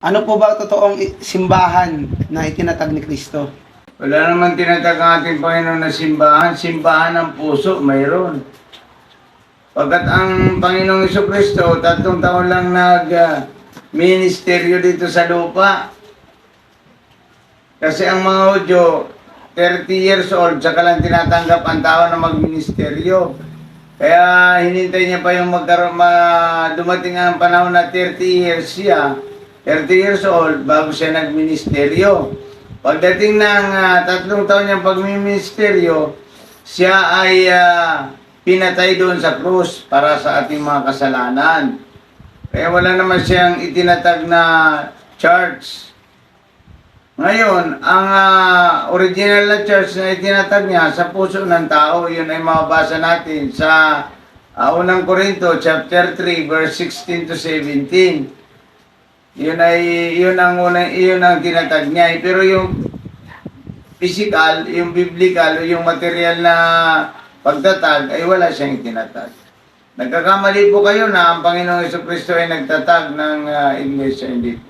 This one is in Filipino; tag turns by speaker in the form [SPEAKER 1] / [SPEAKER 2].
[SPEAKER 1] Ano po ba totoong simbahan na itinatag ni Kristo?
[SPEAKER 2] Wala naman tinatag ang ating Panginoon na simbahan. Simbahan ng puso, mayroon. Pagkat ang Panginoong Jesucristo, 3 taon lang ministeryo dito sa lupa. Kasi ang mga Hudyo, 30 years old, saka lang tinatanggap ang tao na magministeryo. Kaya hinintay niya pa yung dumating ang panahon na 30 years siya, 30 years old, bago siya nagministeryo. Pagdating ng 3 taon niyang pagmiministeryo, siya ay pinatay doon sa krus para sa ating mga kasalanan. Kaya wala naman siyang itinatag na church. Ngayon, ang original na church na itinatag niya sa puso ng tao, yun ay mababasa natin sa unang Corinto chapter 3 verse 16 to 17. Yun ang tinatag niya. Pero yung physical, yung biblical, yung material na pagtatag ay wala siyang itinatag. Nagkakamali po kayo na ang Panginoong Jesucristo ay nagtatag ng iglesia, hindi po.